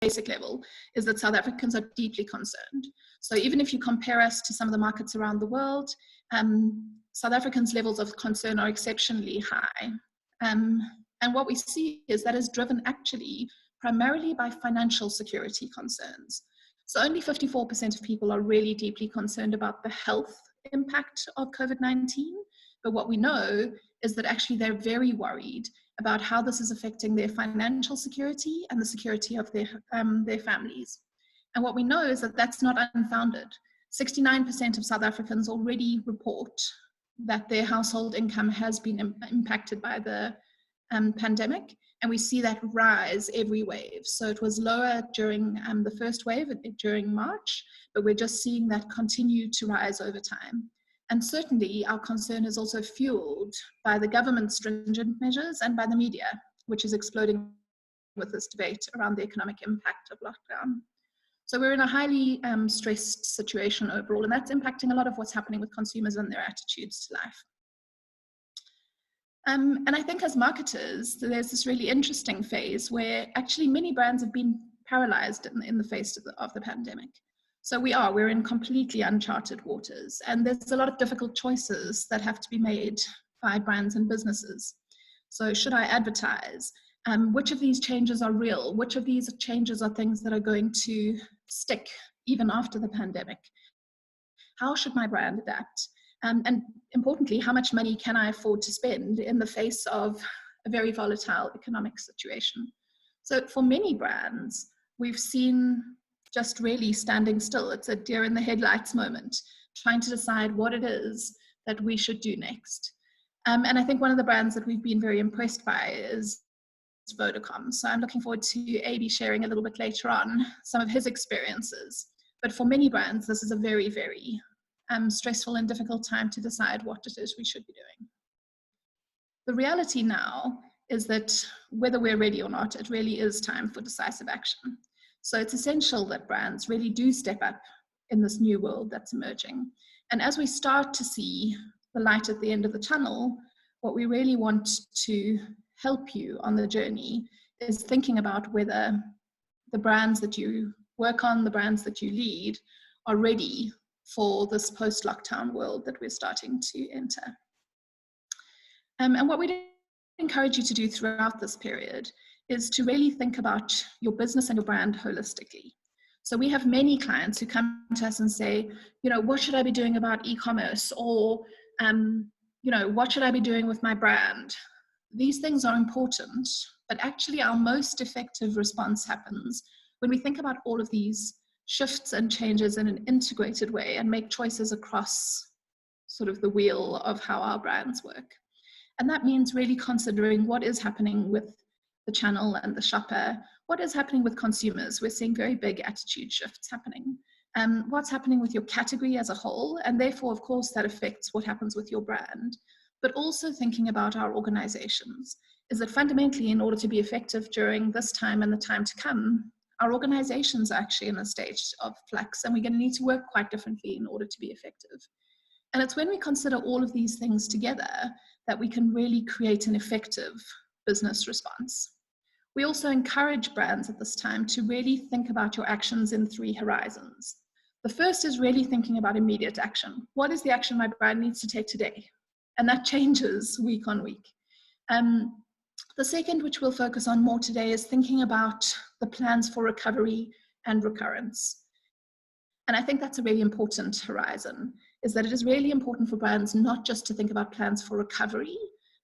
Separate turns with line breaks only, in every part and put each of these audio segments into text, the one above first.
basic level is that South Africans are deeply concerned. So even if you compare us to some of the markets around the world, South Africans' levels of concern are exceptionally high. And what we see is that is driven actually primarily by financial security concerns. So only 54% of people are really deeply concerned about the health impact of COVID-19. But what we know is that actually they're very worried about how this is affecting their financial security and the security of their families. And what we know is that that's not unfounded. 69% of South Africans already report that their household income has been impacted by the pandemic, and we see that rise every wave. So it was lower during the first wave during March, but we're just seeing that continue to rise over time. And certainly our concern is also fueled by the government's stringent measures and by the media, which is exploding with this debate around the economic impact of lockdown. So we're in a highly stressed situation overall, and that's impacting a lot of what's happening with consumers and their attitudes to life. And I think as marketers, there's this really interesting phase where actually many brands have been paralyzed in the face of the pandemic. So we're in completely uncharted waters, and there's a lot of difficult choices that have to be made by brands and businesses. So should I advertise? Which of these changes are real? Which of these changes are things that are going to stick even after the pandemic? How should my brand adapt? And importantly, how much money can I afford to spend in the face of a very volatile economic situation? So for many brands, we've seen just really standing still. It's a deer in the headlights moment, trying to decide what it is that we should do next. And I think one of the brands that we've been very impressed by is Vodacom. So I'm looking forward to AB sharing a little bit later on some of his experiences. But for many brands, this is a very, very stressful and difficult time to decide what it is we should be doing. The reality now is that whether we're ready or not, it really is time for decisive action. So it's essential that brands really do step up in this new world that's emerging. And as we start to see the light at the end of the tunnel, what we really want to help you on the journey is thinking about whether the brands that you work on, the brands that you lead, are ready for this post-lockdown world that we're starting to enter. And what we'd encourage you to do throughout this period is to really think about your business and your brand holistically. So we have many clients who come to us and say, what should I be doing about e-commerce? Or, what should I be doing with my brand? These things are important, but actually our most effective response happens when we think about all of these shifts and changes in an integrated way and make choices across sort of the wheel of how our brands work. And that means really considering what is happening with the channel and the shopper, what is happening with consumers. We're seeing very big attitude shifts happening. What's happening with your category as a whole, and therefore, of course, that affects what happens with your brand. But also thinking about our organizations, is that fundamentally, in order to be effective during this time and the time to come, our organizations are actually in a state of flux, and we're going to need to work quite differently in order to be effective. And it's when we consider all of these things together that we can really create an effective business response. We also encourage brands at this time to really think about your actions in 3 horizons. The first is really thinking about immediate action. What is the action my brand needs to take today? And that changes week on week. The second, which we'll focus on more today, is thinking about the plans for recovery and recurrence. And I think that's a really important horizon, is that it is really important for brands not just to think about plans for recovery,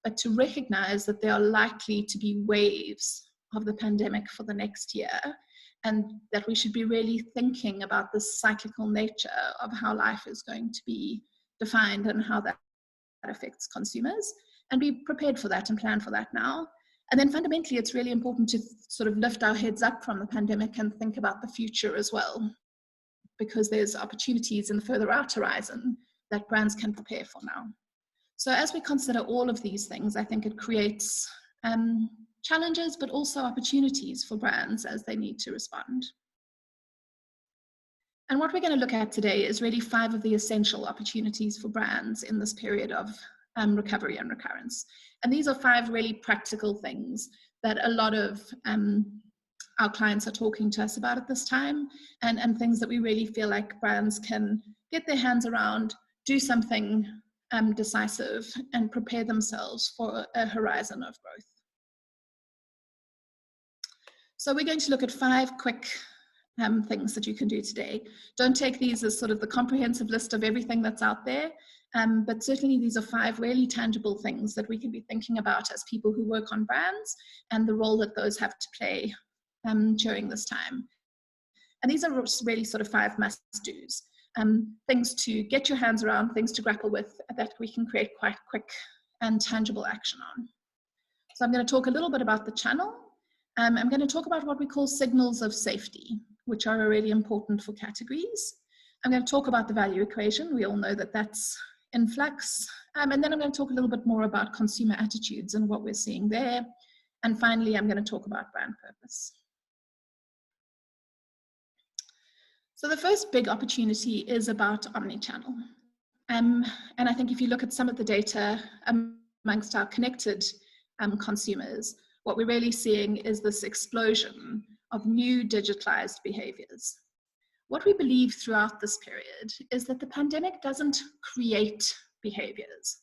but to recognize that there are likely to be waves of the pandemic for the next year, and that we should be really thinking about the cyclical nature of how life is going to be defined and how that affects consumers, and be prepared for that and plan for that now. And then fundamentally, it's really important to sort of lift our heads up from the pandemic and think about the future as well, because there's opportunities in the further out horizon that brands can prepare for now. So as we consider all of these things, I think it creates challenges, but also opportunities for brands as they need to respond. And what we're going to look at today is really 5 of the essential opportunities for brands in this period of recovery and recurrence. And these are 5 really practical things that a lot of our clients are talking to us about at this time, and things that we really feel like brands can get their hands around, do something decisive, and prepare themselves for a horizon of growth. So we're going to look at 5 quick things that you can do today. Don't take these as sort of the comprehensive list of everything that's out there, but certainly these are 5 really tangible things that we can be thinking about as people who work on brands and the role that those have to play during this time. And these are really sort of 5 must-dos, things to get your hands around, things to grapple with that we can create quite quick and tangible action on. So I'm going to talk a little bit about the channel. I'm going to talk about what we call signals of safety, which are really important for categories. I'm going to talk about the value equation. We all know that that's in flux. And then I'm going to talk a little bit more about consumer attitudes and what we're seeing there. And finally, I'm going to talk about brand purpose. So the first big opportunity is about omnichannel. And I think if you look at some of the data amongst our connected consumers, what we're really seeing is this explosion of new digitalized behaviors. What we believe throughout this period is that the pandemic doesn't create behaviors,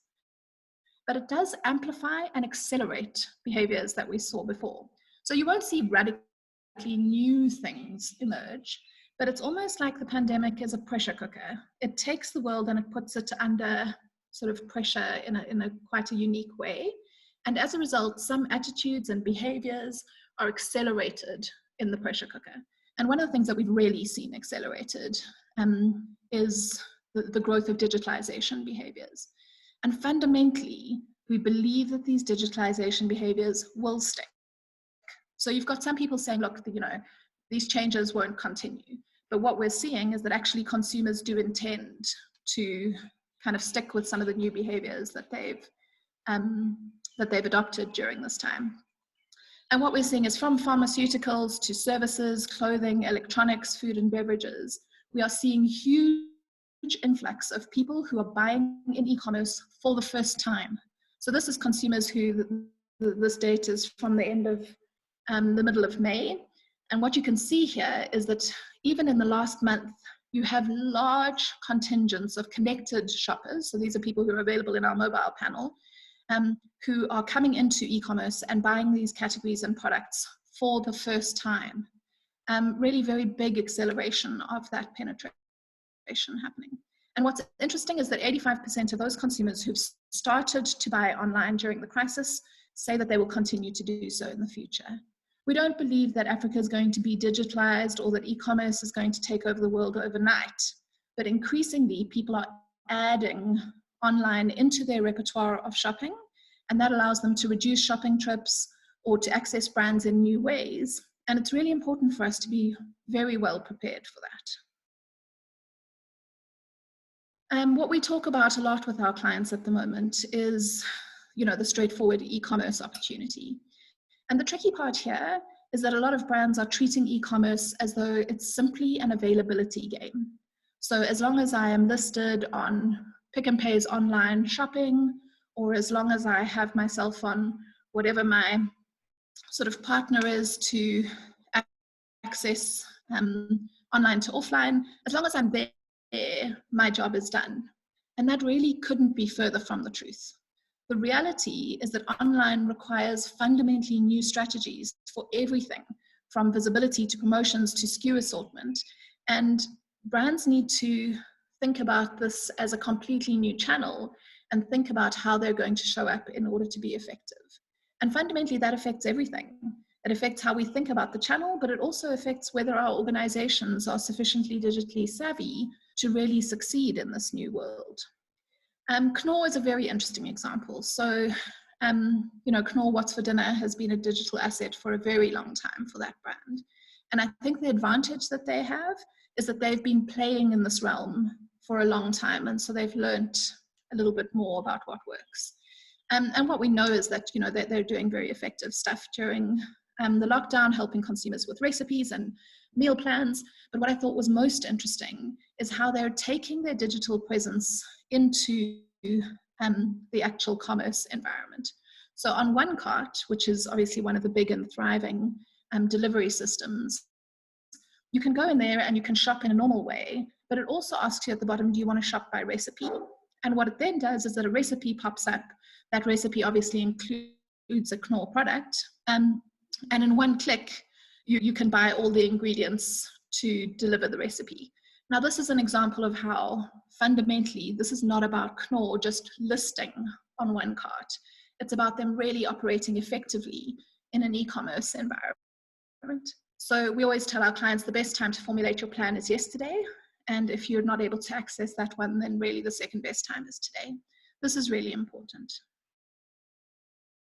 but it does amplify and accelerate behaviors that we saw before. So you won't see radically new things emerge, but it's almost like the pandemic is a pressure cooker. It takes the world and it puts it under sort of pressure in a quite a unique way. And as a result, some attitudes and behaviors are accelerated in the pressure cooker. And one of the things that we've really seen accelerated is the growth of digitalization behaviors. And fundamentally, we believe that these digitalization behaviors will stick. So you've got some people saying, look, these changes won't continue. But what we're seeing is that actually consumers do intend to kind of stick with some of the new behaviors that they've adopted during this time. And what we're seeing is from pharmaceuticals to services, clothing, electronics, food and beverages, we are seeing huge influx of people who are buying in e-commerce for the first time. So this is consumers who, this data is from the end of the middle of May. And what you can see here is that even in the last month, you have large contingents of connected shoppers. So these are people who are available in our mobile panel, who are coming into e-commerce and buying these categories and products for the first time. Really very big acceleration of that penetration happening. And what's interesting is that 85% of those consumers who've started to buy online during the crisis say that they will continue to do so in the future. We don't believe that Africa is going to be digitalized or that e-commerce is going to take over the world overnight, but increasingly people are adding online into their repertoire of shopping, and that allows them to reduce shopping trips or to access brands in new ways. And it's really important for us to be very well prepared for that. What we talk about a lot with our clients at the moment is, the straightforward e-commerce opportunity. And the tricky part here is that a lot of brands are treating e-commerce as though it's simply an availability game. So as long as I am listed on Pick n Pay's online shopping, or as long as I have myself on whatever my sort of partner is to access online to offline, as long as I'm there, my job is done. And that really couldn't be further from the truth. The reality is that online requires fundamentally new strategies for everything, from visibility to promotions to SKU assortment. And brands need to think about this as a completely new channel and think about how they're going to show up in order to be effective. And fundamentally, that affects everything. It affects how we think about the channel, but it also affects whether our organizations are sufficiently digitally savvy to really succeed in this new world. Knorr is a very interesting example. So, Knorr What's for Dinner has been a digital asset for a very long time for that brand. And I think the advantage that they have is that they've been playing in this realm for a long time. And so they've learned a little bit more about what works. And what we know is that, they're doing very effective stuff during the lockdown, helping consumers with recipes and meal plans. But what I thought was most interesting is how they're taking their digital presence into the actual commerce environment. So on one cart, which is obviously one of the big and thriving delivery systems, you can go in there and you can shop in a normal way, but it also asks you at the bottom, do you want to shop by recipe? And what it then does is that a recipe pops up. That recipe obviously includes a Knorr product. And in one click, you can buy all the ingredients to deliver the recipe. Now, this is an example of how fundamentally this is not about Knorr just listing on one cart. It's about them really operating effectively in an e-commerce environment. So we always tell our clients the best time to formulate your plan is yesterday. And if you're not able to access that one, then really the second best time is today. This is really important.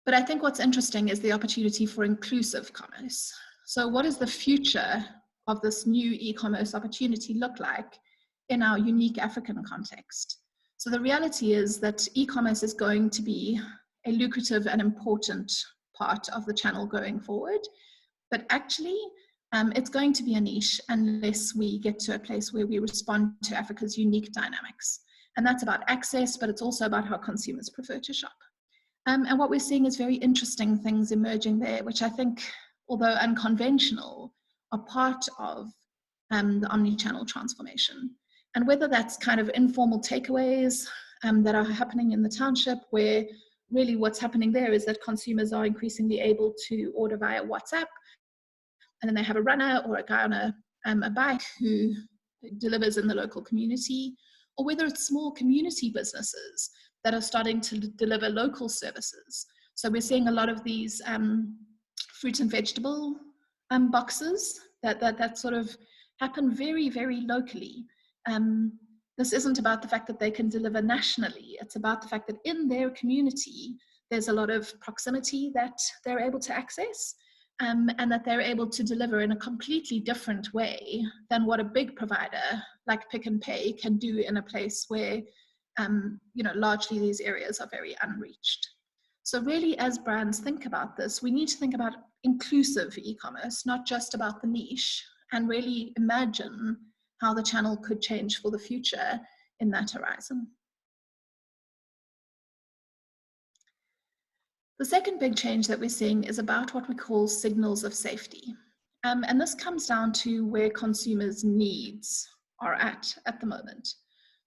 But I think what's interesting is the opportunity for inclusive commerce. So what does the future of this new e-commerce opportunity look like in our unique African context? So the reality is that e-commerce is going to be a lucrative and important part of the channel going forward. But actually, it's going to be a niche unless we get to a place where we respond to Africa's unique dynamics. And that's about access, but it's also about how consumers prefer to shop. And what we're seeing is very interesting things emerging there, which I think, although unconventional, are part of the omni-channel transformation. And whether that's kind of informal takeaways that are happening in the township, where really what's happening there is that consumers are increasingly able to order via WhatsApp, and then they have a runner or a guy on a bike who delivers in the local community, or whether it's small community businesses that are starting to deliver local services. So we're seeing a lot of these fruit and vegetable boxes that sort of happen very, very locally. This isn't about the fact that they can deliver nationally. It's about the fact that in their community, there's a lot of proximity that they're able to access. And that they're able to deliver in a completely different way than what a big provider like Pick and Pay can do in a place where, largely these areas are very unreached. So really, as brands think about this, we need to think about inclusive e-commerce, not just about the niche, and really imagine how the channel could change for the future in that horizon. The second big change that we're seeing is about what we call signals of safety. And this comes down to where consumers' needs are at the moment.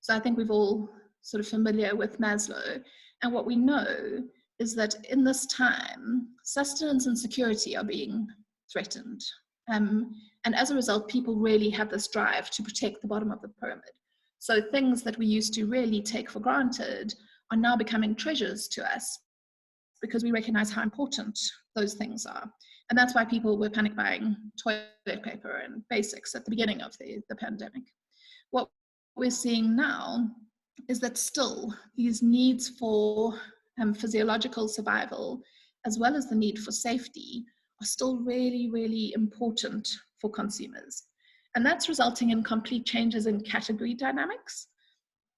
So I think we've all sort of familiar with Maslow. And what we know is that in this time, sustenance and security are being threatened. And as a result, people really have this drive to protect the bottom of the pyramid. So things that we used to really take for granted are now becoming treasures to us, because we recognize how important those things are. And that's why people were panic buying toilet paper and basics at the beginning of the pandemic. What we're seeing now is that still these needs for physiological survival, as well as the need for safety, are still really, really important for consumers. And that's resulting in complete changes in category dynamics.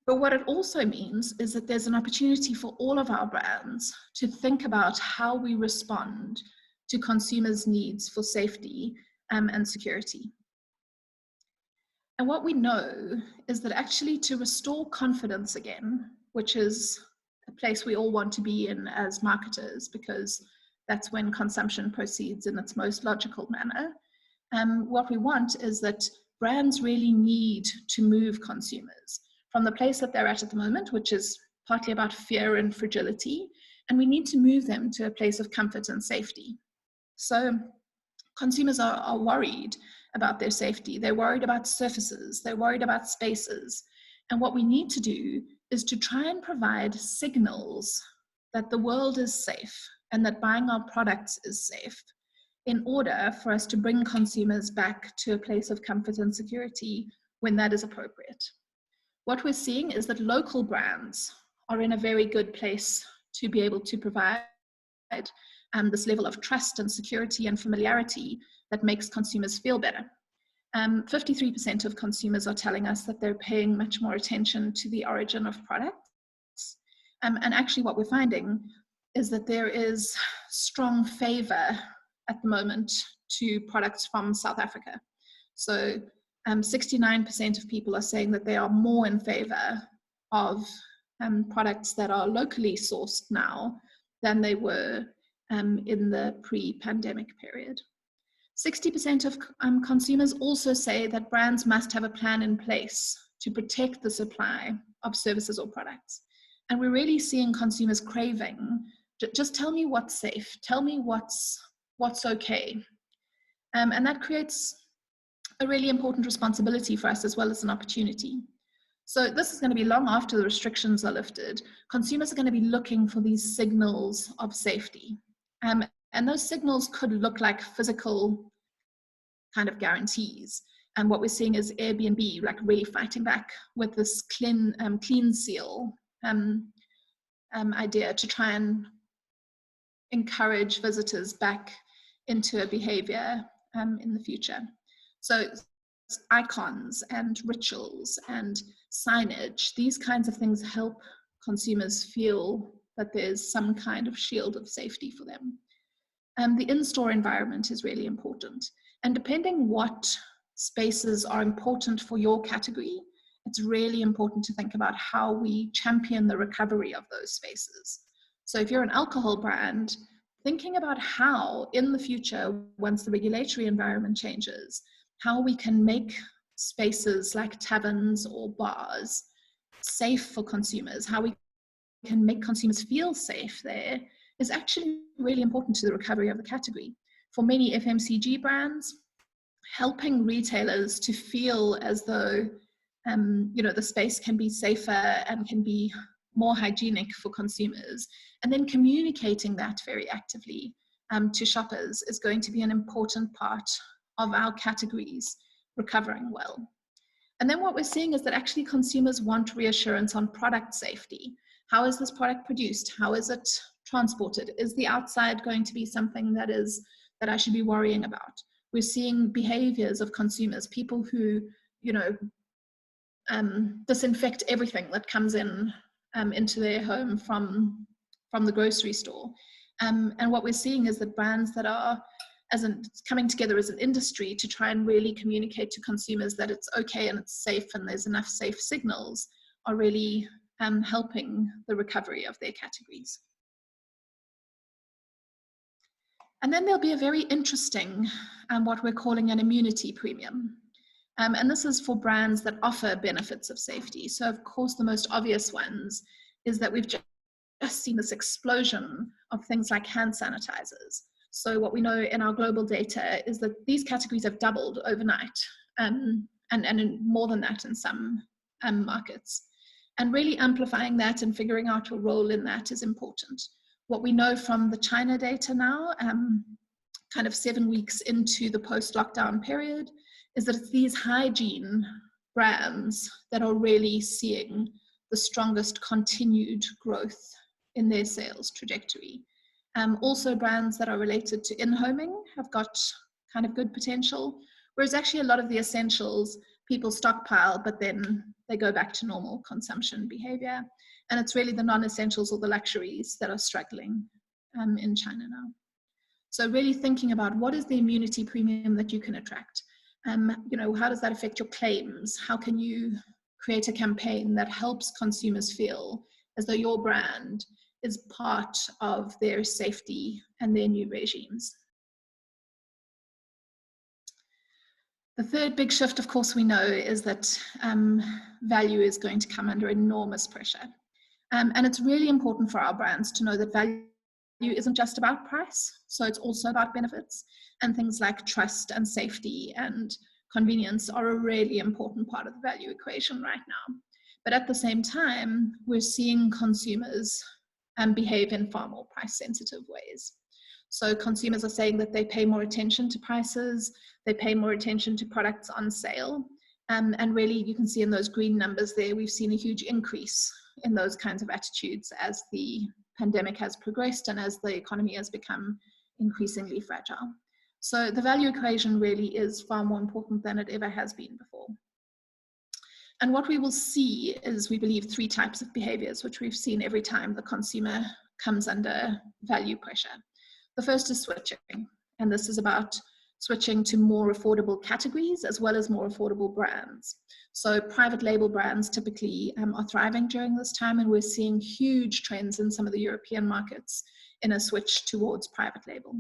But what it also means is that there's an opportunity for all of our brands to think about how we respond to consumers' needs for safety and security. And what we know is that actually to restore confidence again, which is a place we all want to be in as marketers, because that's when consumption proceeds in its most logical manner, what we want is that brands really need to move consumers from the place that they're at the moment, which is partly about fear and fragility, and we need to move them to a place of comfort and safety. So consumers are worried about their safety. They're worried about surfaces. They're worried about spaces. And what we need to do is to try and provide signals that the world is safe and that buying our products is safe, in order for us to bring consumers back to a place of comfort and security when that is appropriate. What we're seeing is that local brands are in a very good place to be able to provide this level of trust and security and familiarity that makes consumers feel better. 53% of consumers are telling us that they're paying much more attention to the origin of products. And actually what we're finding is that there is strong favor at the moment to products from South Africa. So 69% of people are saying that they are more in favor of products that are locally sourced now than they were in the pre-pandemic period. 60% of consumers also say that brands must have a plan in place to protect the supply of services or products. And we're really seeing consumers craving, just tell me what's safe, tell me what's okay. And that creates a really important responsibility for us as well as an opportunity. So this is going to be long after the restrictions are lifted. Consumers are going to be looking for these signals of safety. And those signals could look like physical kind of guarantees. And what we're seeing is Airbnb like really fighting back with this clean seal idea to try and encourage visitors back into a behavior in the future. So icons and rituals and signage, these kinds of things help consumers feel that there's some kind of shield of safety for them. The in-store environment is really important. And depending what spaces are important for your category, it's really important to think about how we champion the recovery of those spaces. So if you're an alcohol brand, thinking about how in the future, once the regulatory environment changes, how we can make spaces like taverns or bars safe for consumers, how we can make consumers feel safe there, is actually really important to the recovery of the category. For many FMCG brands, helping retailers to feel as though the space can be safer and can be more hygienic for consumers, and then communicating that very actively to shoppers is going to be an important part of our categories recovering well. And then what we're seeing is that actually consumers want reassurance on product safety. How is this product produced? How is it transported? Is the outside going to be something that I should be worrying about? We're seeing behaviors of consumers, people who, disinfect everything that comes into their home from the grocery store. And what we're seeing is that brands that are coming together as an industry to try and really communicate to consumers that it's okay and it's safe and there's enough safe signals are really helping the recovery of their categories. And then there'll be a very interesting, what we're calling an immunity premium. And this is for brands that offer benefits of safety. So of course, the most obvious ones is that we've just seen this explosion of things like hand sanitizers. So what we know in our global data is that these categories have doubled overnight, and more than that in some markets. And really amplifying that and figuring out a role in that is important. What we know from the China data now, kind of 7 weeks into the post-lockdown period, is that it's these hygiene brands that are really seeing the strongest continued growth in their sales trajectory. Also brands that are related to in-homing have got kind of good potential, whereas actually a lot of the essentials people stockpile, but then they go back to normal consumption behavior. And it's really the non-essentials or the luxuries that are struggling in China now. So really thinking about what is the immunity premium that you can attract? How does that affect your claims? How can you create a campaign that helps consumers feel as though your brand is part of their safety and their new regimes? The third big shift, of course, we know is that value is going to come under enormous pressure. And it's really important for our brands to know that value isn't just about price, so it's also about benefits, and things like trust and safety and convenience are a really important part of the value equation right now. But at the same time, we're seeing consumers behave in far more price sensitive ways. So consumers are saying that they pay more attention to prices, they pay more attention to products on sale, and really you can see in those green numbers there, we've seen a huge increase in those kinds of attitudes as the pandemic has progressed and as the economy has become increasingly fragile. So the value equation really is far more important than it ever has been before. And what we will see is, we believe, 3 types of behaviors, which we've seen every time the consumer comes under value pressure. The first is switching, and this is about switching to more affordable categories as well as more affordable brands. So private label brands typically are thriving during this time, and we're seeing huge trends in some of the European markets in a switch towards private label.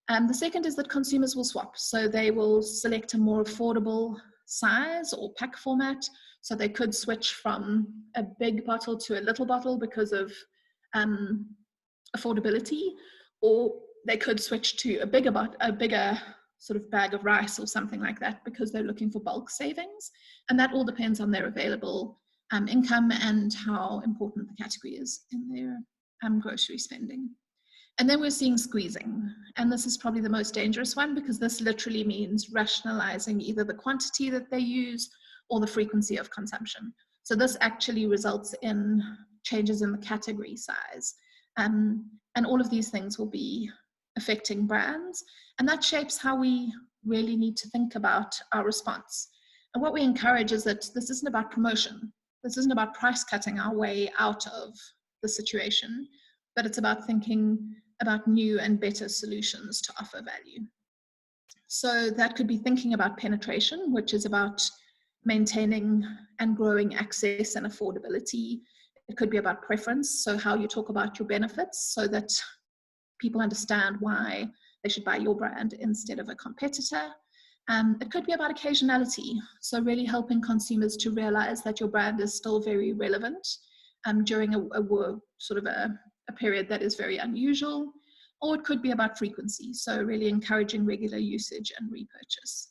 The second is that consumers will swap. So they will select a more affordable size or pack format. So they could switch from a big bottle to a little bottle because of affordability, or they could switch to a bigger sort of bag of rice or something like that because they're looking for bulk savings. And that all depends on their available income and how important the category is in their grocery spending. And then we're seeing squeezing. And this is probably the most dangerous one because this literally means rationalizing either the quantity that they use or the frequency of consumption. So this actually results in changes in the category size. And all of these things will be affecting brands. And that shapes how we really need to think about our response. And what we encourage is that this isn't about promotion. This isn't about price cutting our way out of the situation, but it's about thinking about new and better solutions to offer value. So that could be thinking about penetration, which is about maintaining and growing access and affordability. It could be about preference, so how you talk about your benefits so that people understand why they should buy your brand instead of a competitor. It could be about occasionality, so really helping consumers to realize that your brand is still very relevant during a period that is very unusual. Or it could be about frequency, so really encouraging regular usage and repurchase.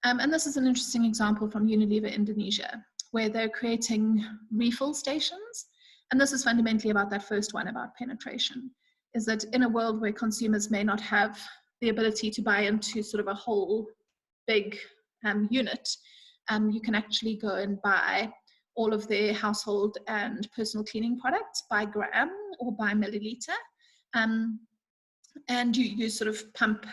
And this is an interesting example from Unilever Indonesia, where they're creating refill stations. And this is fundamentally about that first one, about penetration, is that in a world where consumers may not have the ability to buy into sort of a whole big unit, you can actually go and buy all of their household and personal cleaning products by gram or by milliliter. And you sort of pump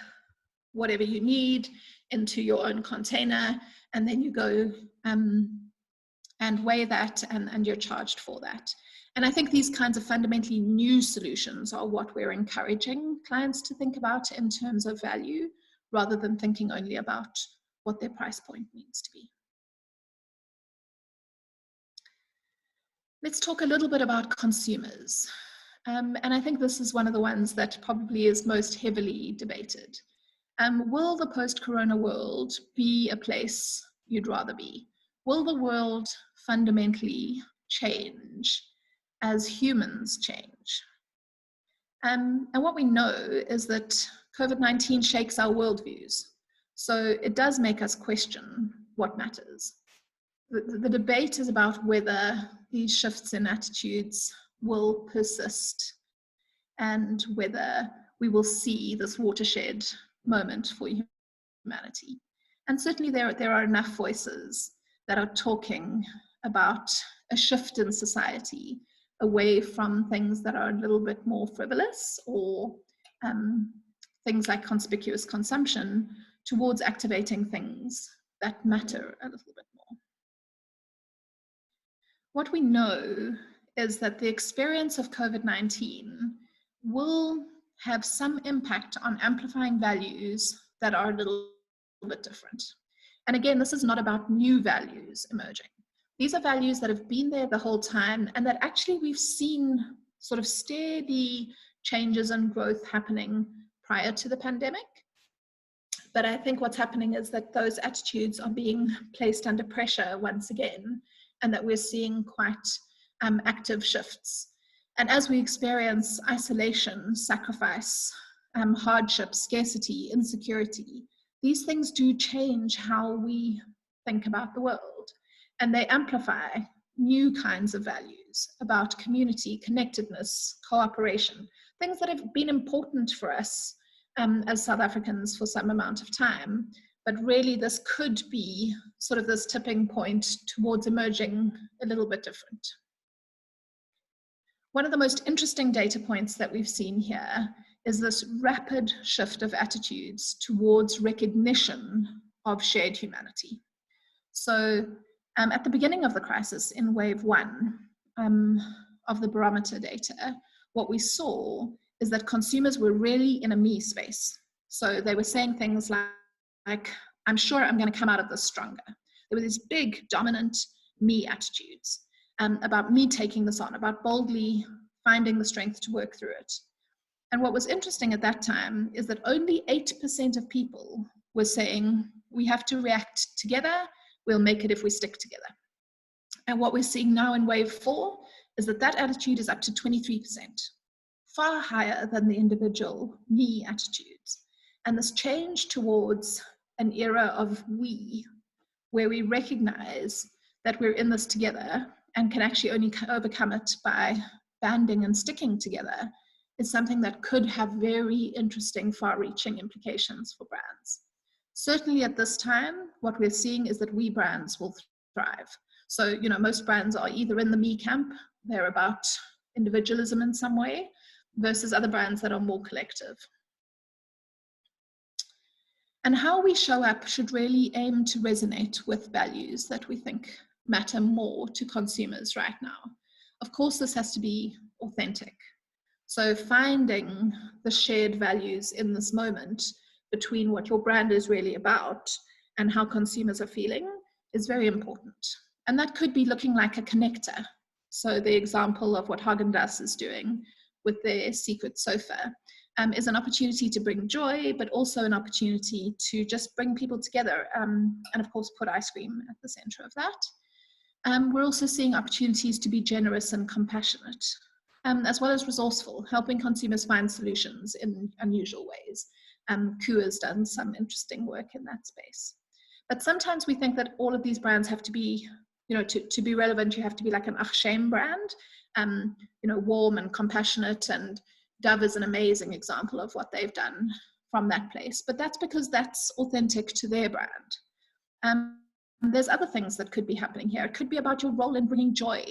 whatever you need into your own container, and then you go and weigh that, and you're charged for that. And I think these kinds of fundamentally new solutions are what we're encouraging clients to think about in terms of value, rather than thinking only about what their price point needs to be. Let's talk a little bit about consumers. And I think this is one of the ones that probably is most heavily debated. Will the post-corona world be a place you'd rather be? Will the world fundamentally change as humans change? And what we know is that COVID-19 shakes our worldviews. So it does make us question what matters. The debate is about whether these shifts in attitudes will persist and whether we will see this watershed moment for humanity. And certainly there are enough voices that are talking about a shift in society away from things that are a little bit more frivolous or things like conspicuous consumption towards activating things that matter a little bit more. What we know is that the experience of COVID-19 will have some impact on amplifying values that are a little bit different. And again, this is not about new values emerging. These are values that have been there the whole time and that actually we've seen sort of steady changes and growth happening prior to the pandemic. But I think what's happening is that those attitudes are being placed under pressure once again, and that we're seeing quite active shifts. And as we experience isolation, sacrifice, hardship, scarcity, insecurity, these things do change how we think about the world. And they amplify new kinds of values about community, connectedness, cooperation, things that have been important for us as South Africans for some amount of time. But really this could be sort of this tipping point towards emerging a little bit different. One of the most interesting data points that we've seen here is this rapid shift of attitudes towards recognition of shared humanity. So at the beginning of the crisis in wave 1 of the barometer data, what we saw is that consumers were really in a me space. So they were saying things like, I'm sure I'm going to come out of this stronger. There were these big, dominant me attitudes about me taking this on, about boldly finding the strength to work through it. And what was interesting at that time is that only 8% of people were saying, we have to react together, we'll make it if we stick together. And what we're seeing now in wave 4 is that that attitude is up to 23%, far higher than the individual me attitudes. And this change towards an era of we, where we recognize that we're in this together and can actually only overcome it by banding and sticking together, is something that could have very interesting, far-reaching implications for brands. Certainly at this time, what we're seeing is that we brands will thrive. So, most brands are either in the me camp, they're about individualism in some way, versus other brands that are more collective. And how we show up should really aim to resonate with values that we think matter more to consumers right now. Of course, this has to be authentic. So finding the shared values in this moment between what your brand is really about and how consumers are feeling is very important. And that could be looking like a connector. So the example of what Haagen-Dazs is doing with their secret sofa is an opportunity to bring joy, but also an opportunity to just bring people together and of course put ice cream at the center of that. We're also seeing opportunities to be generous and compassionate, as well as resourceful, helping consumers find solutions in unusual ways. Koo has done some interesting work in that space. But sometimes we think that all of these brands have to be, to be relevant, you have to be like an Achshem brand, warm and compassionate, and Dove is an amazing example of what they've done from that place. But that's because that's authentic to their brand. There's other things that could be happening here. It could be about your role in bringing joy.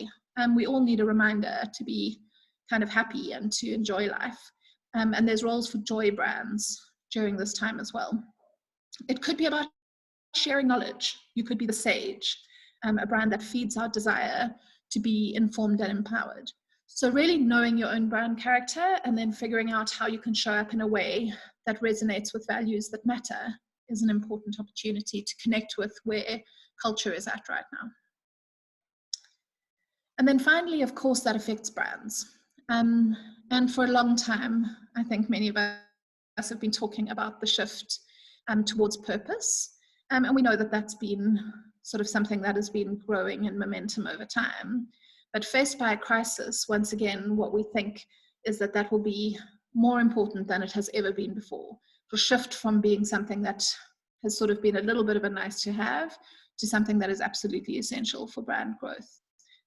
We all need a reminder to be kind of happy and to enjoy life. And there's roles for joy brands during this time as well. It could be about sharing knowledge. You could be the sage, a brand that feeds our desire to be informed and empowered. So really knowing your own brand character and then figuring out how you can show up in a way that resonates with values that matter is an important opportunity to connect with where culture is at right now. And then finally, of course, that affects brands. And for a long time, I think many of us have been talking about the shift towards purpose. And we know that that's been sort of something that has been growing in momentum over time. But faced by a crisis, once again, what we think is that that will be more important than it has ever been before. To shift from being something that has sort of been a little bit of a nice to have to something that is absolutely essential for brand growth.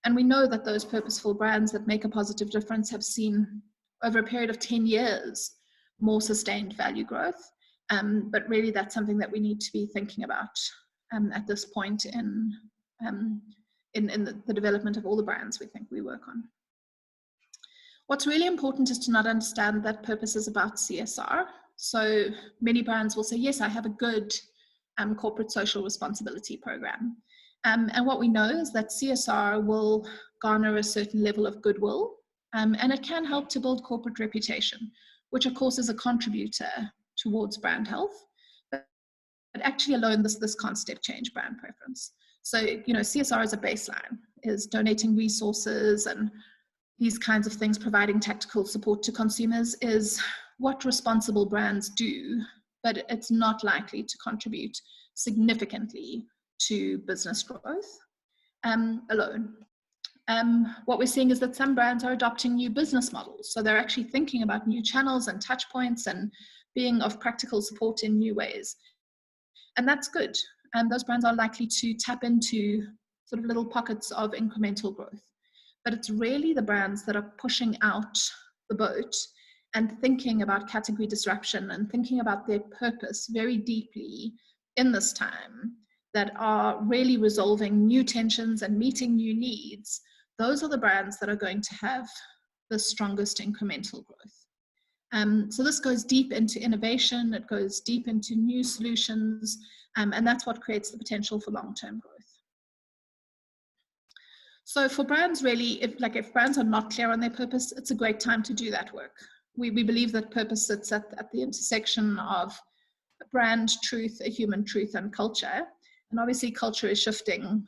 And we know that those purposeful brands that make a positive difference have seen over a period of 10 years more sustained value growth. But really that's something that we need to be thinking about at this point in the development of all the brands we think we work on. What's really important is to not understand that purpose is about CSR. So many brands will say, yes, I have a good corporate social responsibility program. And what we know is that CSR will garner a certain level of goodwill, and it can help to build corporate reputation, which of course is a contributor towards brand health. But actually alone, this can't step change brand preference. So, CSR as a baseline is donating resources and these kinds of things, providing tactical support to consumers is what responsible brands do, but it's not likely to contribute significantly to business growth alone. What we're seeing is that some brands are adopting new business models. So they're actually thinking about new channels and touch points and being of practical support in new ways. And that's good. Those brands are likely to tap into sort of little pockets of incremental growth. But it's really the brands that are pushing out the boat and thinking about category disruption and thinking about their purpose very deeply in this time that are really resolving new tensions and meeting new needs. Those are the brands that are going to have the strongest incremental growth. So this goes deep into innovation, it goes deep into new solutions, and that's what creates the potential for long-term growth. So for brands really, if brands are not clear on their purpose, it's a great time to do that work. We believe that purpose sits at the intersection of brand truth, a human truth, and culture. And obviously culture is shifting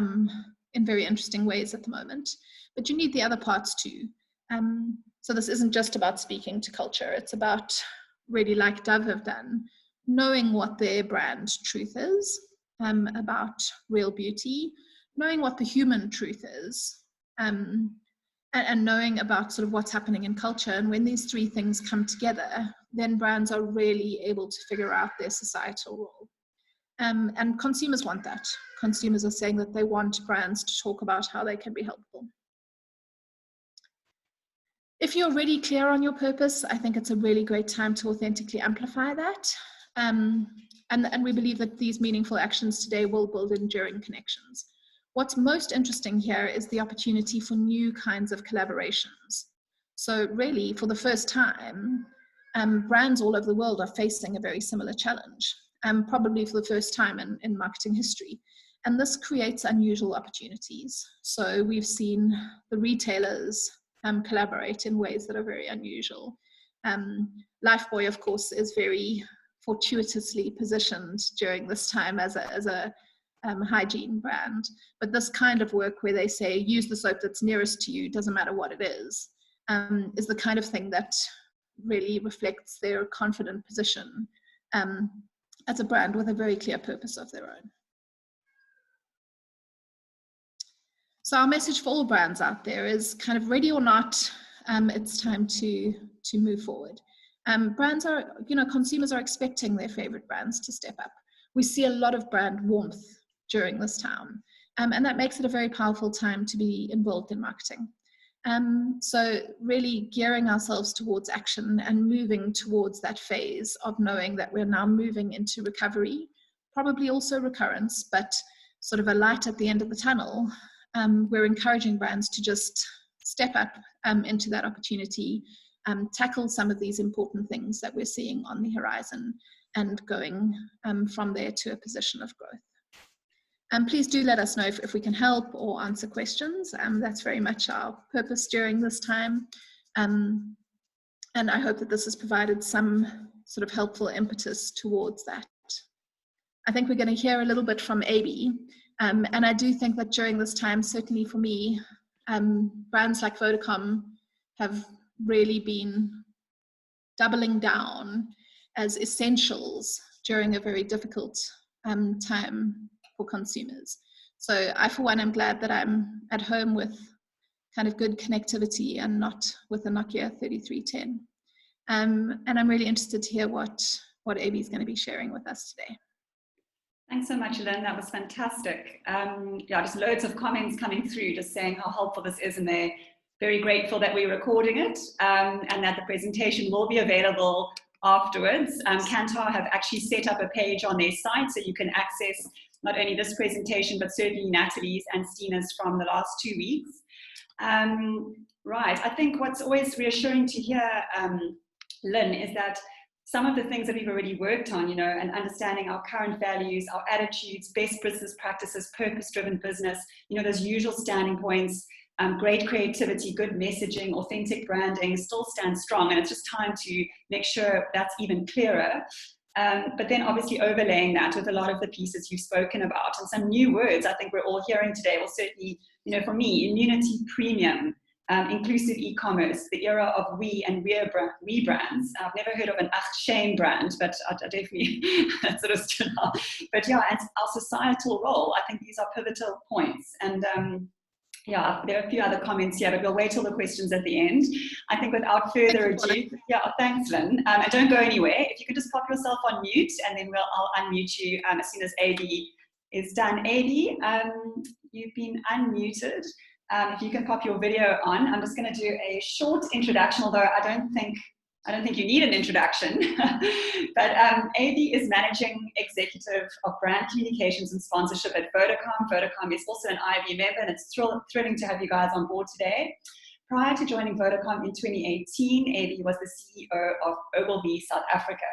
in very interesting ways at the moment, but you need the other parts too. So this isn't just about speaking to culture, it's about, really like Dove have done, knowing what their brand truth is about real beauty, knowing what the human truth is, and knowing about sort of what's happening in culture. And when these three things come together, then brands are really able to figure out their societal role. And consumers want that. Consumers are saying that they want brands to talk about how they can be helpful. If you're already clear on your purpose, I think it's a really great time to authentically amplify that. And we believe that these meaningful actions today will build enduring connections. What's most interesting here is the opportunity for new kinds of collaborations. So really, for the first time, brands all over the world are facing a very similar challenge, probably for the first time in marketing history. And this creates unusual opportunities. So we've seen the retailers collaborate in ways that are very unusual. Lifebuoy, of course, is very fortuitously positioned during this time as a hygiene brand. But this kind of work where they say, use the soap that's nearest to you, doesn't matter what it is the kind of thing that really reflects their confident position as a brand with a very clear purpose of their own. So our message for all brands out there is kind of ready or not, it's time to move forward. Brands are, consumers are expecting their favorite brands to step up. We see a lot of brand warmth during this time, and that makes it a very powerful time to be involved in marketing. So really gearing ourselves towards action and moving towards that phase of knowing that we're now moving into recovery, probably also recurrence, but sort of a light at the end of the tunnel. We're encouraging brands to just step up into that opportunity, tackle some of these important things that we're seeing on the horizon, and going from there to a position of growth. Please do let us know if we can help or answer questions. That's very much our purpose during this time. And I hope that this has provided some sort of helpful impetus towards that. I think we're going to hear a little bit from AB. And I do think that during this time, certainly for me, brands like Vodacom have really been doubling down as essentials during a very difficult time for consumers. So I, for one, am glad that I'm at home with kind of good connectivity and not with a Nokia 3310. And I'm really interested to hear what AB is going to be sharing with us today.
Thanks so much, Lynne. That was fantastic. Yeah, just loads of comments coming through, just saying how helpful this is, and they're very grateful that we're recording it and that the presentation will be available afterwards. Kantar have actually set up a page on their site so you can access not only this presentation, but certainly Natalie's and Stina's from the last 2 weeks. Right, I think what's always reassuring to hear, Lynne, is that some of the things that we've already worked on, and understanding our current values, our attitudes, best business practices, purpose-driven business, those usual standing points, great creativity, good messaging, authentic branding still stand strong. And it's just time to make sure that's even clearer. But then obviously overlaying that with a lot of the pieces you've spoken about and some new words I think we're all hearing today. Well, certainly, for me, immunity premium, inclusive e-commerce, the era of we and we brands. I've never heard of an shame brand, but I definitely that sort of stood out. But yeah, and our societal role, I think these are pivotal points. And yeah, there are a few other comments here, but we'll wait till the questions at the end. I think without further ado, yeah, thanks, Lynne. And don't go anywhere. If you could just pop yourself on mute, and then I'll unmute you as soon as AB is done. AB, you've been unmuted. If you can pop your video on, I'm just going to do a short introduction, although I don't think you need an introduction. But AB is Managing Executive of Brand Communications and Sponsorship at Vodacom. Vodacom is also an IAB member, and it's thrilling to have you guys on board today. Prior to joining Vodacom in 2018, AB was the CEO of Ogilvy South Africa.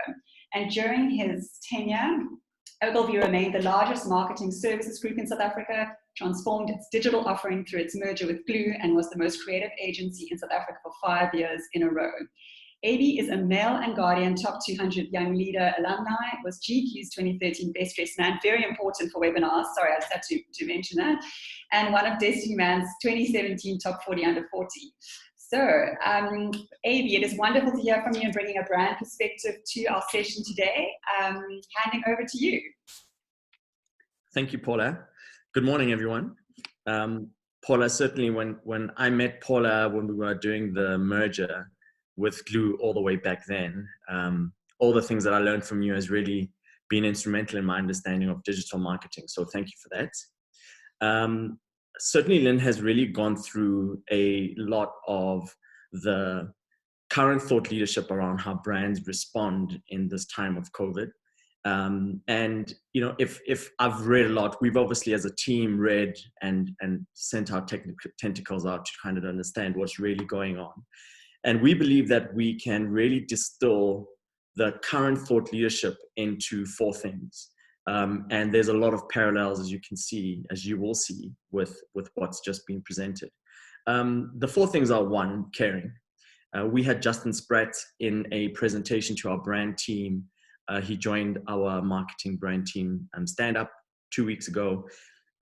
And during his tenure, Ogilvy remained the largest marketing services group in South Africa, transformed its digital offering through its merger with Glue, and was the most creative agency in South Africa for 5 years in a row. AB is a Mail and Guardian Top 200 Young Leader alumni, was GQ's 2013 Best Dressed Man, very important for webinars, sorry, I just had to mention that, and one of Destiny Man's 2017 Top 40 Under 40. So, AB, it is wonderful to hear from you and bringing a brand perspective to our session today. Handing over to you.
Thank you, Paula. Good morning, everyone. Paula, certainly when I met Paula when we were doing the merger with Glue all the way back then, all the things that I learned from you has really been instrumental in my understanding of digital marketing. So thank you for that. Certainly, Lynne has really gone through a lot of the current thought leadership around how brands respond in this time of COVID. And you know, if I've read a lot, we've obviously as a team read and sent our technical tentacles out to kind of understand what's really going on. And we believe that we can really distill the current thought leadership into 4 things. And there's a lot of parallels, as you can see, as you will see, with what's just been presented. The 4 things are: 1, caring. We had Justin Spratt in a presentation to our brand team. He joined our marketing brand team stand-up 2 weeks ago.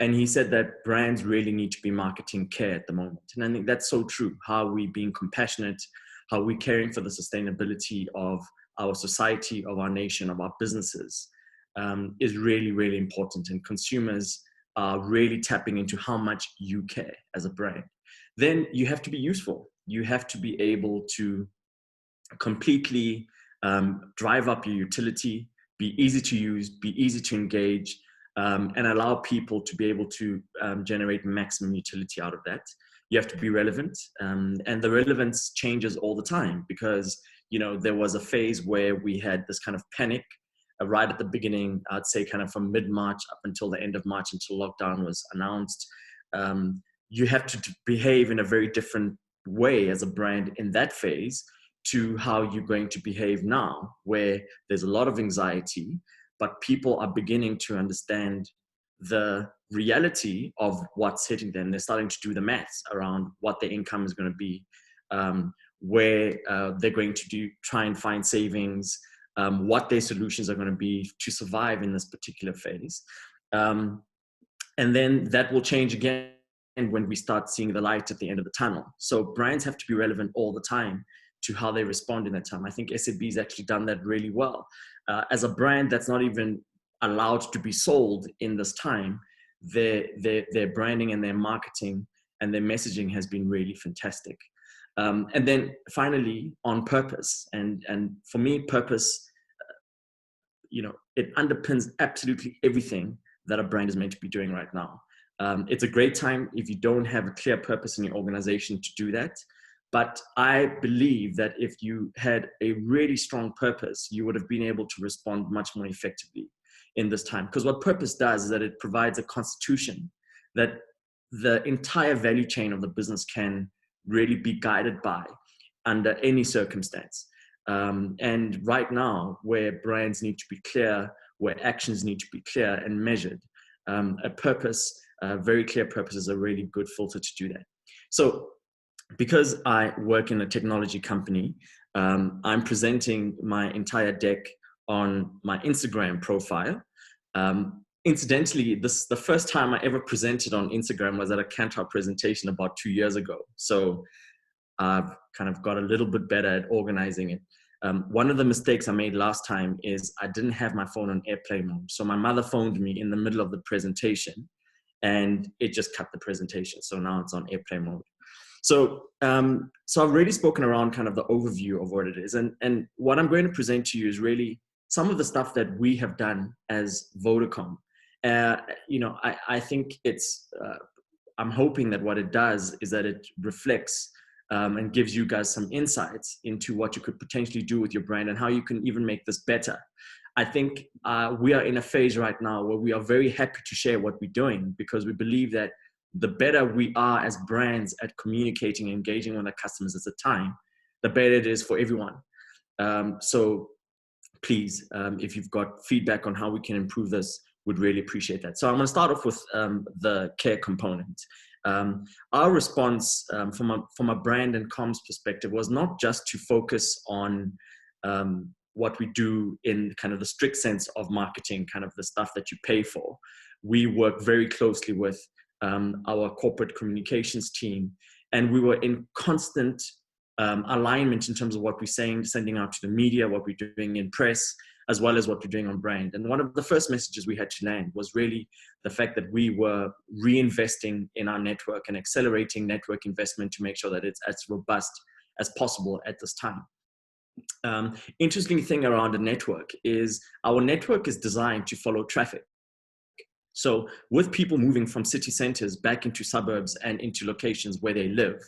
And he said that brands really need to be marketing care at the moment. And I think that's so true. How are we being compassionate? How are we caring for the sustainability of our society, of our nation, of our businesses? Is really, really important, and consumers are really tapping into how much you care as a brand. Then you have to be useful. You have to be able to completely drive up your utility, be easy to use, be easy to engage, and allow people to be able to generate maximum utility out of that. You have to be relevant, and the relevance changes all the time because, you know, there was a phase where we had this kind of panic right at the beginning, I'd say kind of from mid-March up until the end of March, until lockdown was announced. You have to behave in a very different way as a brand in that phase to how you're going to behave now, where there's a lot of anxiety, but people are beginning to understand the reality of what's hitting them. They're starting to do the maths around what their income is going to be, where they're going to try and find savings, what their solutions are going to be to survive in this particular phase. And then that will change again when we start seeing the light at the end of the tunnel. So brands have to be relevant all the time to how they respond in that time. I think SAB has actually done that really well. As a brand that's not even allowed to be sold in this time, their branding and their marketing and their messaging has been really fantastic. And then finally, on purpose. And for me, purpose, you know, it underpins absolutely everything that a brand is meant to be doing right now. It's a great time if you don't have a clear purpose in your organization to do that. But I believe that if you had a really strong purpose, you would have been able to respond much more effectively in this time. Because what purpose does is that it provides a constitution that the entire value chain of the business can really be guided by under any circumstance. And right now, where brands need to be clear, where actions need to be clear and measured, a purpose, a very clear purpose is a really good filter to do that. So because I work in a technology company, I'm presenting my entire deck on my Instagram profile. Incidentally, the first time I ever presented on Instagram was at a Kantar presentation about 2 years ago. So I've kind of got a little bit better at organizing it. One of the mistakes I made last time is I didn't have my phone on airplane mode. So my mother phoned me in the middle of the presentation and it just cut the presentation. So now it's on airplane mode. So I've already spoken around kind of the overview of what it is. And what I'm going to present to you is really some of the stuff that we have done as Vodacom. You know, I think it's, I'm hoping that what it does is that it reflects and gives you guys some insights into what you could potentially do with your brand and how you can even make this better. I think we are in a phase right now where we are very happy to share what we're doing because we believe that the better we are as brands at communicating and engaging with our customers at the time, the better it is for everyone. So please, if you've got feedback on how we can improve this, would really appreciate that. So I'm going to start off with the care component. Our response from a brand and comms perspective was not just to focus on what we do in kind of the strict sense of marketing, kind of the stuff that you pay for. We work very closely with our corporate communications team And we were in constant alignment in terms of what we're saying, sending out to the media, what we're doing in press, as well as what we're doing on brand. And one of the first messages we had to land was really the fact that we were reinvesting in our network and accelerating network investment to make sure that it's as robust as possible at this time. Interesting thing around the network is our network is designed to follow traffic. So with people moving from city centers back into suburbs and into locations where they live,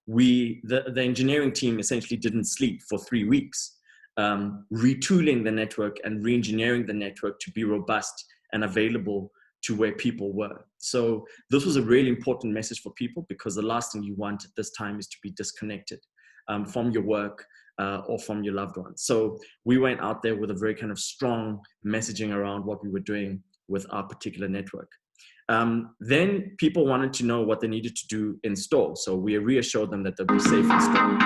the engineering team essentially didn't sleep for 3 weeks, retooling the network and re-engineering the network to be robust and available to where people were. So this was a really important message for people, because the last thing you want at this time is to be disconnected from your work or from your loved ones. So we went out there with a very kind of strong messaging around what we were doing with our particular network. Then people wanted to know what they needed to do in store. So we reassured them that they'll be safe in store.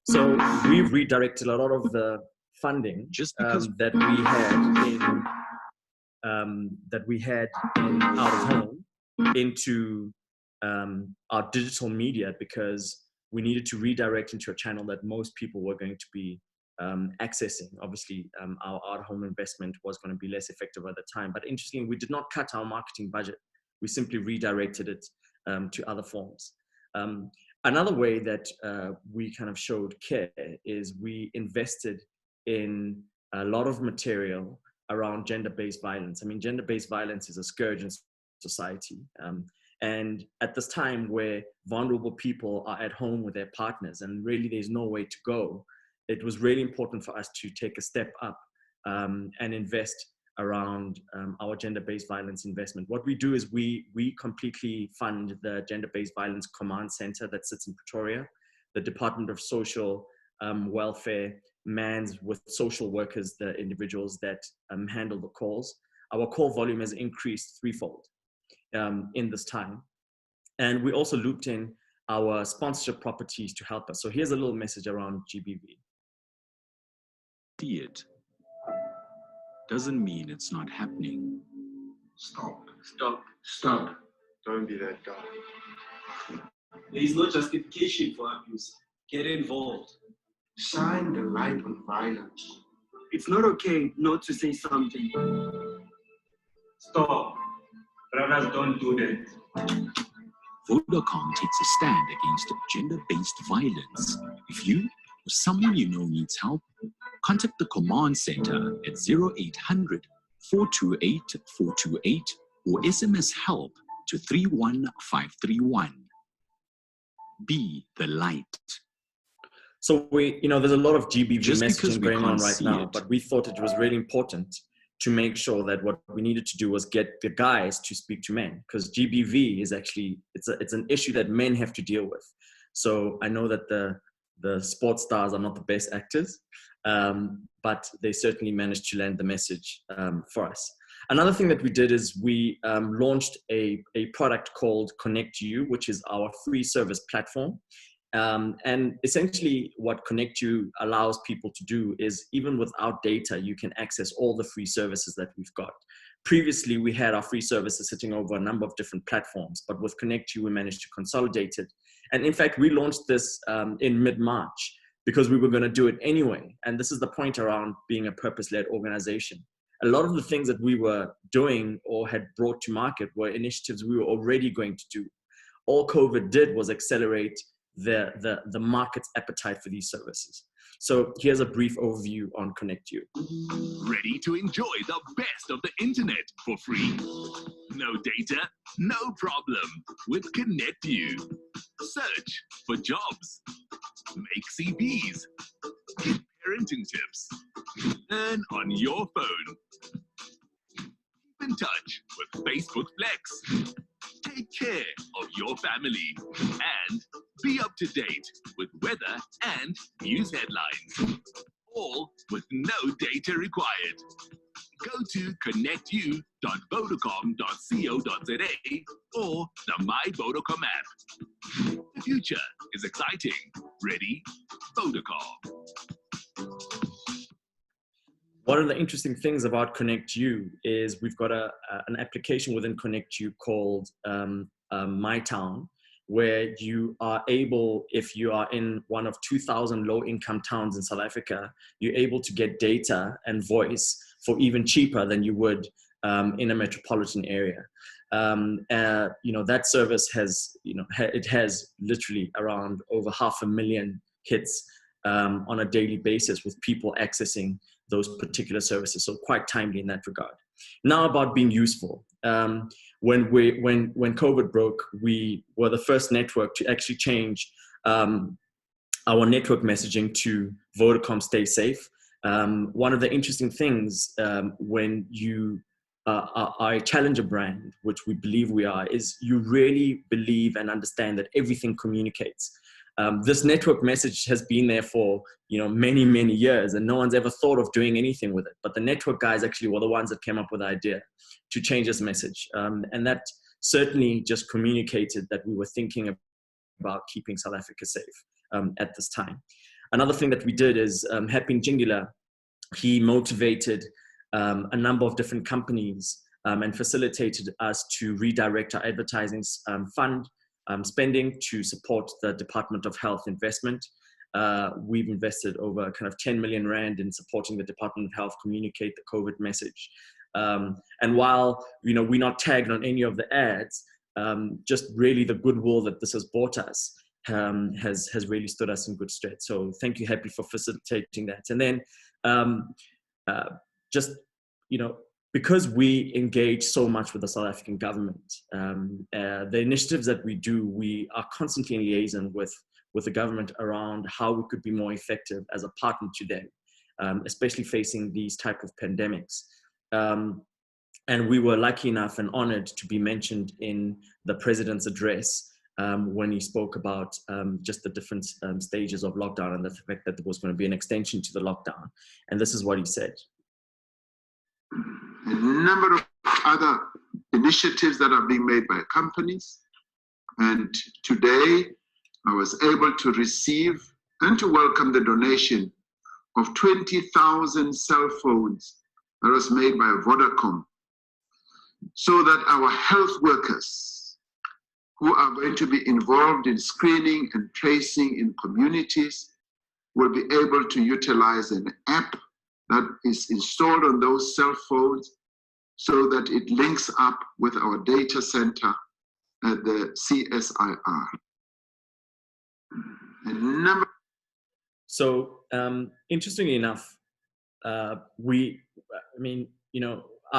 So we've redirected a lot of the funding that we had in out of home into our digital media, because we needed to redirect into a channel that most people were going to be accessing. Obviously, our out of home investment was going to be less effective at the time. But interestingly, we did not cut our marketing budget. We simply redirected it to other forms. Another way that we kind of showed care is we invested in a lot of material around gender-based violence. I mean, gender-based violence is a scourge in society. And at this time where vulnerable people are at home with their partners and really there's no way to go, it was really important for us to take a step up and invest around our gender-based violence investment. What we do is we completely fund the gender-based violence command center that sits in Pretoria, the Department of Social Welfare mans with social workers, the individuals that handle the calls. Our call volume has increased threefold in this time. And we also looped in our sponsorship properties to help us. So here's a little message around GBV.
See it doesn't mean it's not happening.
Stop. Don't be that guy.
There is no justification for abuse. Get involved.
Shine the light on violence.
It's not okay not to say something.
Stop. Brothers, don't do that.
Vodacom takes a stand against gender-based violence. If you or someone you know needs help, contact the command center at 0800 428 428 or SMS help to 31531. Be the light.
So there's a lot of GBV messaging going on right now,
it,
but we thought it was really important to make sure that what we needed to do was get the guys to speak to men, because GBV is actually, it's an issue that men have to deal with. So I know that the sports stars are not the best actors, but they certainly managed to land the message for us. Another thing that we did is we launched a product called Connect You, which is our free service platform. And essentially what Connect You allows people to do is, even without data, you can access all the free services that we've got. Previously, we had our free services sitting over a number of different platforms, but with Connect You, we managed to consolidate it. And in fact, we launched this in mid-March because we were going to do it anyway. And this is the point around being a purpose-led organization. A lot of the things that we were doing or had brought to market were initiatives we were already going to do. All COVID did was accelerate the market's appetite for these services. So here's a brief overview on Connect You.
Ready to enjoy the best of the internet for free? No data? No problem. With Connect You. Search for jobs. Make CVs. Get parenting tips. Earn on your phone. in touch with Facebook Flex. Take care of your family and be up to date with weather and news headlines. All with no data required. Go to connectyou.vodacom.co.za or the My Vodacom app. The future is exciting. Ready? Vodacom.
One of the interesting things about Connect You is we've got an application within Connect You called My Town, where you are able, if you are in one of 2,000 low-income towns in South Africa, you're able to get data and voice for even cheaper than you would in a metropolitan area. That service has, it has literally around over 500,000 hits on a daily basis with people accessing those particular services. So quite timely in that regard. Now about being useful. When COVID broke, we were the first network to actually change our network messaging to Vodacom Stay Safe. One of the interesting things when you are a challenger brand, which we believe we are, is you really believe and understand that everything communicates. This network message has been there for many, many years, and no one's ever thought of doing anything with it. But the network guys actually were the ones that came up with the idea to change this message. And that certainly just communicated that we were thinking about keeping South Africa safe at this time. Another thing that we did is Happy Njingila, he motivated a number of different companies and facilitated us to redirect our advertising fund spending to support the Department of Health investment. We've invested over kind of 10 million Rand in supporting the Department of Health communicate the COVID message. And while we're not tagged on any of the ads, just really the goodwill that this has brought us has really stood us in good stead. So thank you, Happy, for facilitating that. And then because we engage so much with the South African government, the initiatives that we do, we are constantly in liaison with the government around how we could be more effective as a partner to them, especially facing these type of pandemics. And we were lucky enough and honored to be mentioned in the president's address when he spoke about just the different stages of lockdown and the fact that there was going to be an extension to the lockdown. And this is what he said.
A number of other initiatives that are being made by companies. And today I was able to receive and to welcome the donation of 20,000 cell phones that was made by Vodacom, so that our health workers who are going to be involved in screening and tracing in communities will be able to utilize an app that is installed on those cell phones so that it links up with our data center at the CSIR.
So interestingly enough, out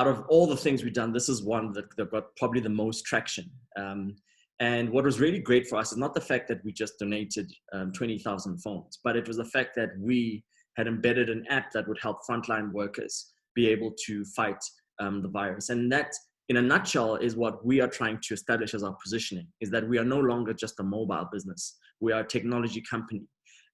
of all the things we've done, this is one that got probably the most traction. And what was really great for us is not the fact that we just donated 20,000 phones, but it was the fact that we had embedded an app that would help frontline workers be able to fight the virus. And that, in a nutshell, is what we are trying to establish as our positioning, is that we are no longer just a mobile business. We are a technology company.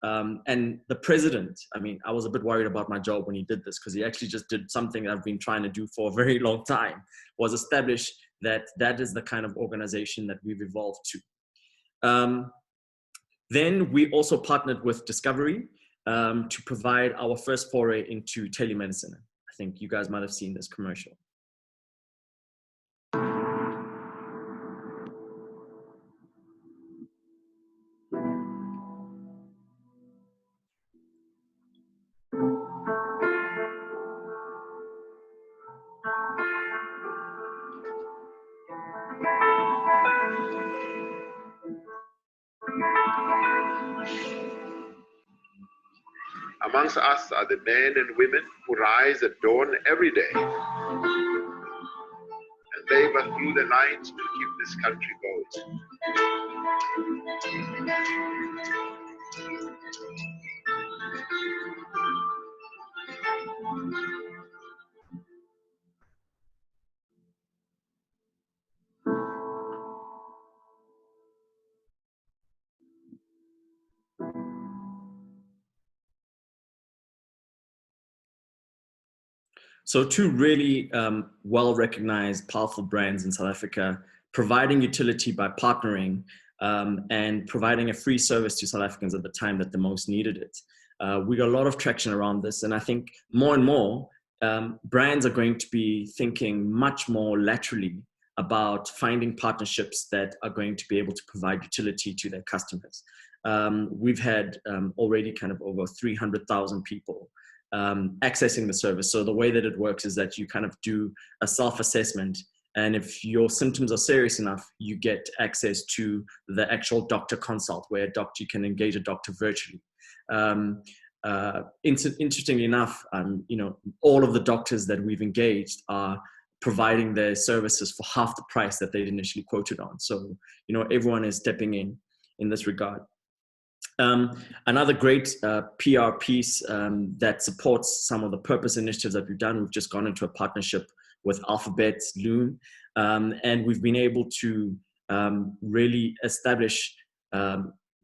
And the president, I was a bit worried about my job when he did this, because he actually just did something that I've been trying to do for a very long time, was establish that is the kind of organization that we've evolved to. Then we also partnered with Discovery to provide our first foray into telemedicine. I think you guys might have seen this commercial.
Amongst us are the men and women who rise at dawn every day and labor through the night to keep this country going.
So two really well-recognized, powerful brands in South Africa, providing utility by partnering and providing a free service to South Africans at the time that the most needed it. We got a lot of traction around this, and I think more and more brands are going to be thinking much more laterally about finding partnerships that are going to be able to provide utility to their customers. We've had already kind of over 300,000 people accessing the service. So the way that it works is that you kind of do a self-assessment, and if your symptoms are serious enough, you get access to the actual doctor consult, where you can engage a doctor virtually. Interestingly enough, all of the doctors that we've engaged are providing their services for half the price that they'd initially quoted on. So, everyone is stepping in this regard. Another great PR piece that supports some of the purpose initiatives that we've done, we've just gone into a partnership with Alphabet Loon, and we've been able to really establish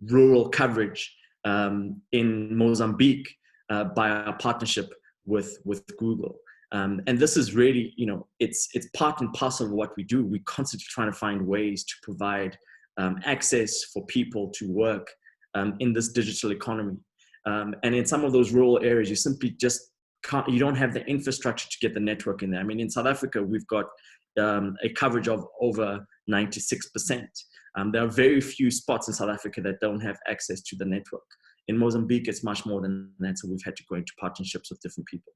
rural coverage in Mozambique by our partnership with Google. And this is really, it's part and parcel of what we do. We're constantly trying to find ways to provide access for people to work in this digital economy. And in some of those rural areas, you simply just can't, you don't have the infrastructure to get the network in there. I mean, in South Africa, we've got a coverage of over 96%. There are very few spots in South Africa that don't have access to the network. In Mozambique, it's much more than that. So we've had to go into partnerships with different people.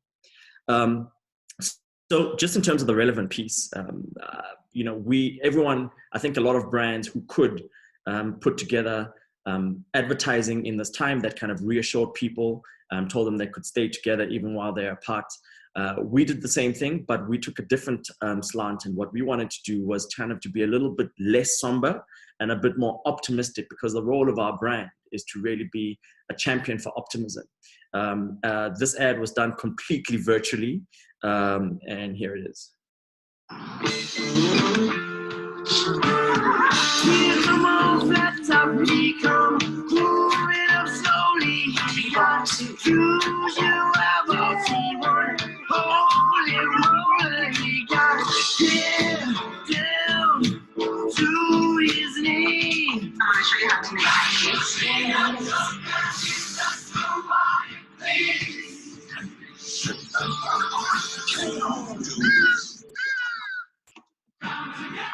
So just in terms of the relevant piece, everyone, I think a lot of brands who could put together advertising in this time that kind of reassured people, told them they could stay together even while they're apart. We did the same thing, but we took a different slant, and what we wanted to do was kind of to be a little bit less somber and a bit more optimistic, because the role of our brand is to really be a champion for optimism. This ad was done completely virtually, and here it is.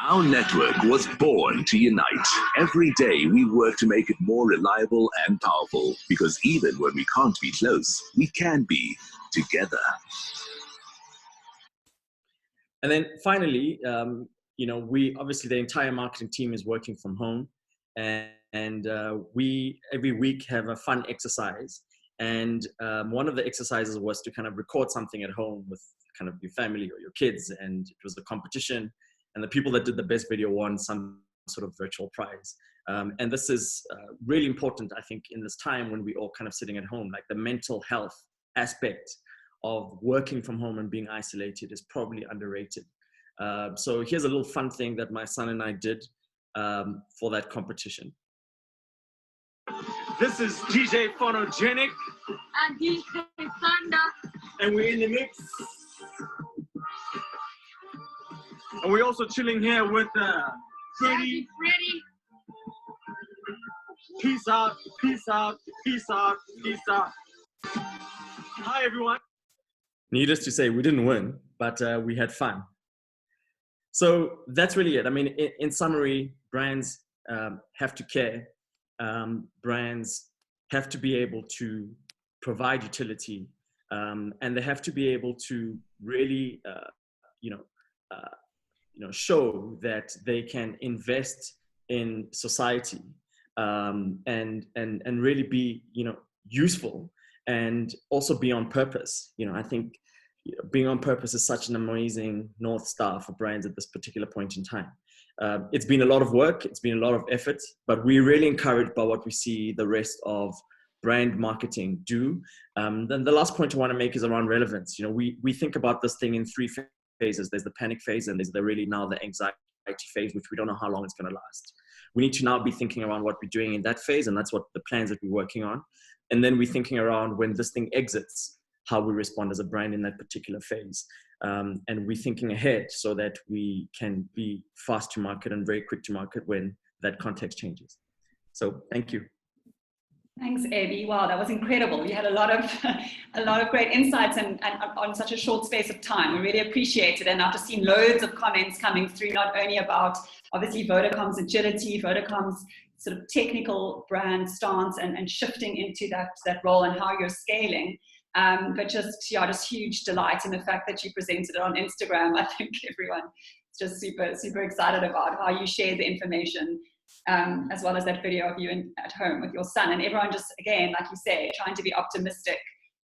Our network was born to unite. Every day we work to make it more reliable and powerful, because even when we can't be close, we can be together.
And then finally, we obviously, the entire marketing team is working from home, and we every week have a fun exercise. And one of the exercises was to kind of record something at home with kind of your family or your kids, and it was a competition. And the people that did the best video won some sort of virtual prize. And this is really important, I think, in this time when we're all kind of sitting at home. Like, the mental health aspect of working from home and being isolated is probably underrated. So here's a little fun thing that my son and I did for that competition.
This is DJ Phonogenic.
And DJ Thunder.
And we're in the mix. And we're also chilling here with Freddie. Peace out, peace out, peace out, peace out. Hi, everyone.
Needless to say, we didn't win, but we had fun. So that's really it. I mean, in summary, brands have to care. Brands have to be able to provide utility, and they have to be able to really, show that they can invest in society, and really be, useful, and also be on purpose. I think being on purpose is such an amazing North Star for brands at this particular point in time. It's been a lot of work, it's been a lot of effort, but we're really encouraged by what we see the rest of brand marketing do. Then the last point I want to make is around relevance. We think about this thing in three phases. There's the panic phase, and there's the anxiety phase, which we don't know how long it's going to last. We need to now be thinking around what we're doing in that phase, and that's what the plans that we're working on. And then we're thinking around when this thing exits, how we respond as a brand in that particular phase. And we're thinking ahead so that we can be fast to market and very quick to market when that context changes. So thank you.
Thanks, Abby. Wow, that was incredible. You had a lot of great insights and on such a short space of time. We really appreciate it. And I've just seen loads of comments coming through, not only about obviously Vodacom's agility, Vodacom's sort of technical brand stance and shifting into that role and how you're scaling. But just huge delight in the fact that you presented it on Instagram. I think everyone is just super, super excited about how you share the information. As well as that video of you at home with your son, and everyone just, again, like you say, trying to be optimistic.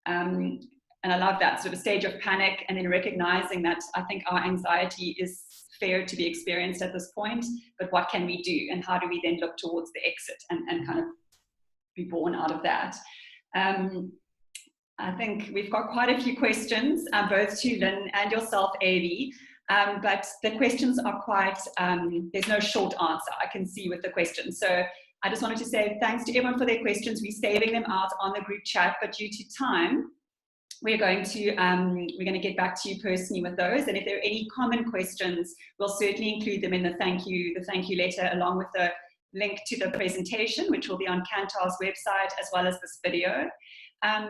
And I love that sort of stage of panic and then recognizing that I think our anxiety is fair to be experienced at this point, but what can we do and how do we then look towards the exit and kind of be born out of that. I think we've got quite a few questions, both to Lynne and yourself, Avi. But the questions are quite, there's no short answer, I can see with the questions. So I just wanted to say thanks to everyone for their questions. We're saving them out on the group chat, but due to time, we're going to get back to you personally with those. And if there are any common questions, we'll certainly include them in the thank you letter, along with the link to the presentation, which will be on Kantar's website, as well as this video.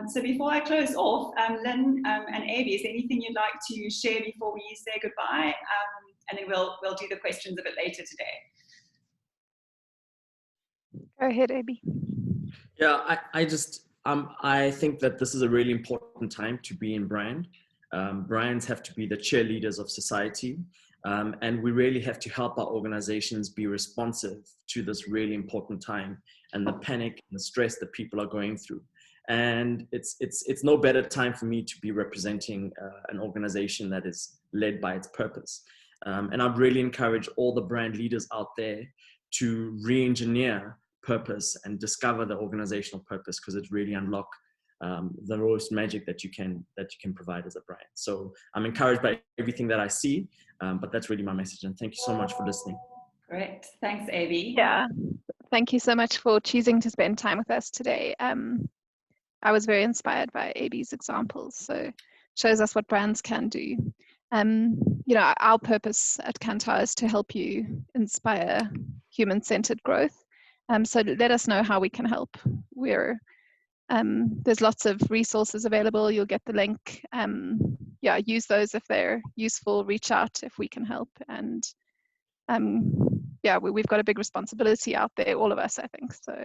So before I close off, Lynne and Avi, is there anything you'd like to share before we say goodbye? And then we'll do the questions a bit later today.
Go ahead, Avi.
Yeah, I think that this is a really important time to be in brand. Brands have to be the cheerleaders of society. And we really have to help our organizations be responsive to this really important time and the panic and the stress that people are going through. And it's no better time for me to be representing an organization that is led by its purpose. And I'd really encourage all the brand leaders out there to re-engineer purpose and discover the organizational purpose, because it really unlocks the most magic that you can provide as a brand. So I'm encouraged by everything that I see, but that's really my message. And thank you so much for listening.
Great, thanks, Avi.
Yeah, thank you so much for choosing to spend time with us today. I was very inspired by Avi's examples, so it shows us what brands can do. You know, our purpose at Kantar is to help you inspire human-centered growth. So let us know how we can help. There's lots of resources available. You'll get the link. Yeah, use those if they're useful. Reach out if we can help. And yeah, we've got a big responsibility out there, all of us, I think. So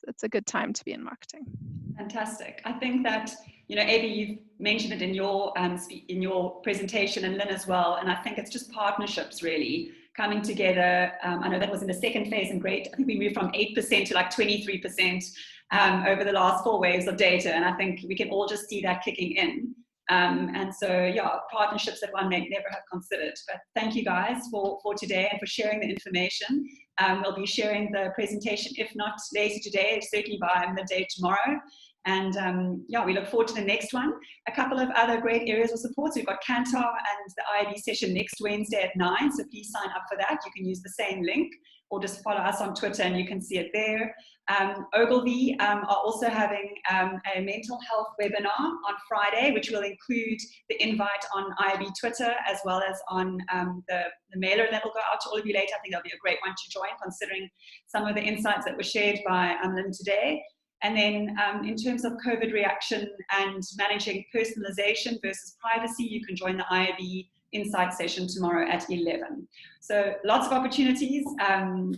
it's a good time to be in marketing.
Fantastic. I think that, you know, Avi, you've mentioned it in your presentation, and Lynne as well. And I think it's just partnerships really coming together. I know that was in the second phase, and great. I think we moved from 8% to like 23% over the last 4 waves of data. And I think we can all just see that kicking in. And so, yeah, partnerships that one may never have considered. But thank you guys for today and for sharing the information. We'll be sharing the presentation, if not later today, certainly by midday tomorrow. And yeah, we look forward to the next one. A couple of other great areas of support. So we've got Kantar and the IAB session next Wednesday at 9. So please sign up for that. You can use the same link or just follow us on Twitter and you can see it there. Ogilvy are also having a mental health webinar on Friday, which will include the invite on IAB Twitter, as well as on the mailer that will go out to all of you later. I think that'll be a great one to join, considering some of the insights that were shared by Lynne today. And then in terms of COVID reaction and managing personalization versus privacy, you can join the IAB Insights session tomorrow at 11. So lots of opportunities.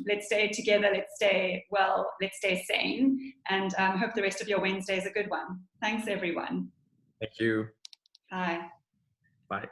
Let's stay together, let's stay well, let's stay sane, and hope the rest of your Wednesday is a good one. Thanks, everyone.
Thank you.
Bye.
Bye.